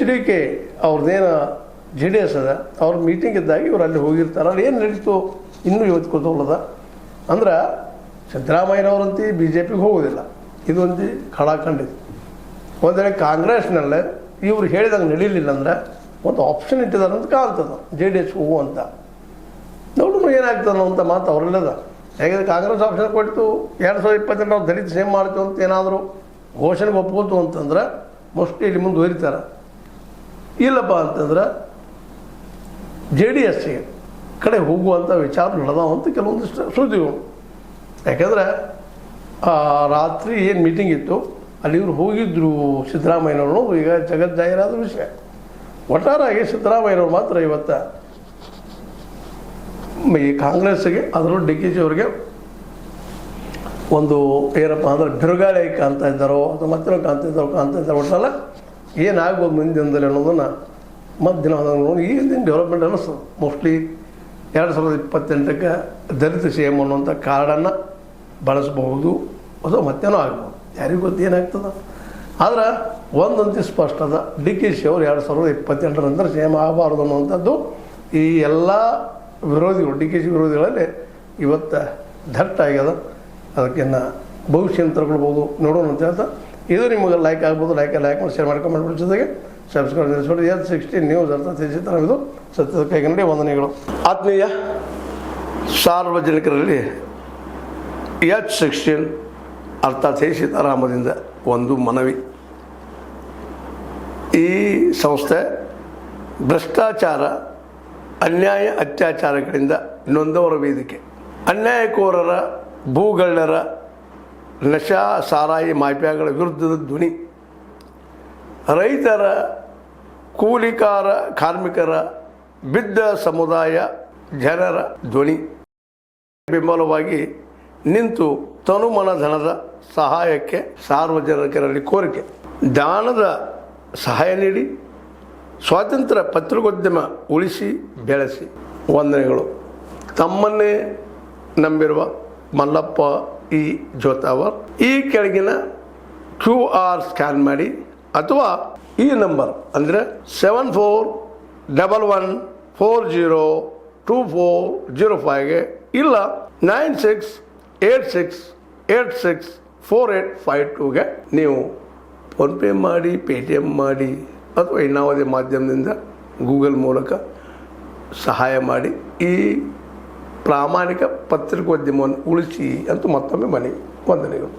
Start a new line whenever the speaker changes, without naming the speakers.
HDK ಅವ್ರದ್ದೇನು JDS ಅದ ಅವ್ರ meeting ಇದ್ದಾಗ ಇವ್ರು ಅಲ್ಲಿ ಹೋಗಿರ್ತಾರೆ. ಅಲ್ಲಿ ಏನು ನಡೀತು ಇನ್ನೂ ಇವತ್ತು ಗೊತ್ತೋಲ್ಲದ. ಅಂದ್ರೆ ಸಿದ್ದರಾಮಯ್ಯನವರಂತೂ BJP ಹೋಗೋದಿಲ್ಲ, ಇದೊಂದು ಖಡಾಖಂಡಿದೆ. ಒಂದು ವೇಳೆ ಕಾಂಗ್ರೆಸ್ನಲ್ಲೇ ಇವ್ರು ಹೇಳಿದಂಗೆ ನಡೀಲಿಲ್ಲ ಅಂದ್ರೆ ಒಂದು ಆಪ್ಷನ್ ಇಟ್ಟಿದ್ದಾರೆ ಅಂತ ಕಾಣ್ತದೆ JDS ಹೋಗುವಂತ. ನೋಡೋಣ ಏನಾಗ್ತದೆ ಅಂತ ಮಾತು ಅವರಲ್ಲದ. ಯಾಕಂದರೆ ಕಾಂಗ್ರೆಸ್ ಆಪ್ಷನ್ ಕೊಟ್ಟು 2028 ನಾವು ದಲಿತ ಸೇಮ್ ಮಾಡ್ತೀವಿ ಅಂತ ಏನಾದರೂ ಘೋಷಣೆಗೆ ಒಪ್ಕೋತು ಅಂತಂದ್ರೆ ಮೋಸ್ಟ್ಲಿ ಇಲ್ಲಿ ಮುಂದುವರಿತಾರೆ. ಇಲ್ಲಪ್ಪ ಅಂತಂದ್ರೆ JDS ಕಡೆ ಹೋಗುವಂಥ ವಿಚಾರ ನಡೆದಾವ ಅಂತ ಕೆಲವೊಂದಿಷ್ಟು ಸುದ್ದಿಗಳು. ಯಾಕಂದರೆ ರಾತ್ರಿ ಏನು ಮೀಟಿಂಗ್ ಇತ್ತು ಅಲ್ಲಿ ಇವರು ಹೋಗಿದ್ರು ಸಿದ್ದರಾಮಯ್ಯನವರು. ಈಗ ಜಗಜ್ಜಾಹೀರಾದ ವಿಷಯ. ಒಟ್ಟಾರಾಗಿ ಸಿದ್ದರಾಮಯ್ಯನವ್ರು ಮಾತ್ರ ಇವತ್ತು ಈ ಕಾಂಗ್ರೆಸ್ಸಿಗೆ ಅದರಲ್ಲೂ DKG ಅವರಿಗೆ ಒಂದು ಏನಪ್ಪ ಅಂದ್ರೆ ಬಿರುಗಾಳಿ ಕಾಣ್ತಾ ಇದ್ದಾರೋ ಅಥವಾ ಮತ್ತೆ ಕಾಣ್ತಾ ಇದ್ದಾರೋ ಒಟ್ಟಲ್ಲ ಏನಾಗ್ಬೋದು ಮುಂದಿನ ದಿನದಲ್ಲಿ ಅನ್ನೋದನ್ನು ದಿನ ಈ ದಿನ ಡೆವಲಪ್ಮೆಂಟ್ ಅನ್ನಿಸ್ತದೆ. ಮೋಸ್ಟ್ಲಿ 2028ಕ್ಕೆ ದಲಿತ CM ಅನ್ನುವಂಥ ಕಾರ್ಡನ್ನು ಬಳಸಬಹುದು ಅಥವಾ ಮತ್ತೇನೋ ಆಗ್ಬೋದು, ಯಾರಿಗೂ ಗೊತ್ತು ಏನಾಗ್ತದೆ. ಆದ್ರೆ ಒಂದಂತೂ ಸ್ಪಷ್ಟ ಅದ, DKG ಅವರು 2028 ನಂತರ CM ಆಗಬಾರ್ದು ಅನ್ನುವಂಥದ್ದು ಈ ಎಲ್ಲ ವಿರೋಧಿಗಳು DKG ವಿರೋಧಿಗಳಲ್ಲಿ ಇವತ್ತು ದಟ್ಟ ಆಗ್ಯದ. ಅದಕ್ಕಿನ್ನ ಭವಿಷ್ಯ ತಗೊಳ್ಬೋದು, ನೋಡೋಣ ಅಂತ ಹೇಳ್ತಾ ಇದು ನಿಮಗೆ ಲೈಕ್ ಆಗ್ಬೋದು. ಲೈಕ್ ಮಾಡಿ ಶೇರ್ ಮಾಡಿ ಕಮೆಂಟ್ ಮಾಡಿ ಜೊತೆಗೆ ಸಬ್ಸ್ಕ್ರೈಬ್ ಮಾಡಿಸ್ಬಿಟ್ಟು H16 ನ್ಯೂಸ್ ಅರ್ಥಾತ್ ಇದು ಸತ್ಯದ ಕೈಗನ್ನಡಿ ವಂದನೆಗಳು. ಆತ್ಮೀಯ ಸಾರ್ವಜನಿಕರಲ್ಲಿ H16 ಅರ್ಥಾತ್ ಸೀತಾರಾಮದಿಂದ ಒಂದು ಮನವಿ. ಈ ಸಂಸ್ಥೆ ಭ್ರಷ್ಟಾಚಾರ, ಅನ್ಯಾಯ, ಅತ್ಯಾಚಾರಗಳಿಂದ ನೊಂದವರ ವೇದಿಕೆ. ಅನ್ಯಾಯಕೋರರ, ಭೂಗಳ್ಳರ, ನಶಾ ಸಾರಾಯಿ ಮಾಫಿಯಾಗಳ ವಿರುದ್ಧದ ಧ್ವನಿ. ರೈತರ, ಕೂಲಿಕಾರ, ಕಾರ್ಮಿಕರ, ಬಿದ್ದ ಸಮುದಾಯ ಜನರ ಧ್ವನಿ. ಬೆಂಬಲವಾಗಿ ನಿಂತು ತನುಮನ ಧನದ ಸಹಾಯಕ್ಕೆ ಸಾರ್ವಜನಿಕರಲ್ಲಿ ಕೋರಿಕೆ. ದಾನದ ಸಹಾಯ ನೀಡಿ ಸ್ವಾತಂತ್ರ್ಯ ಪತ್ರಿಕೋದ್ಯಮ ಉಳಿಸಿ ಬೆಳೆಸಿ. ವಂದನೆಗಳು. ತಮ್ಮನ್ನೇ ನಂಬಿರುವ ಮಲ್ಲಪ್ಪ ಇ ಜೋತಾವರ್. ಈ ಕೆಳಗಿನ QR ಸ್ಕ್ಯಾನ್ ಮಾಡಿ ಅಥವಾ ಈ ನಂಬರ್ ಅಂದರೆ 7411402405ಗೆ ಇಲ್ಲ 9686864852ಗೆ ನೀವು ಫೋನ್ಪೇ ಮಾಡಿ, ಪೇಟಿಎಮ್ ಮಾಡಿ ಅಥವಾ ಇನ್ನಾವುದೇ ಮಾಧ್ಯಮದಿಂದ ಗೂಗಲ್ ಮೂಲಕ ಸಹಾಯ ಮಾಡಿ ಈ ಪ್ರಾಮಾಣಿಕ ಪತ್ರಿಕೋದ್ಯಮವನ್ನು ಉಳಿಸಿ ಅಂತ ಮತ್ತೊಮ್ಮೆ ಮನವಿ. ವಂದನೆಗಳು.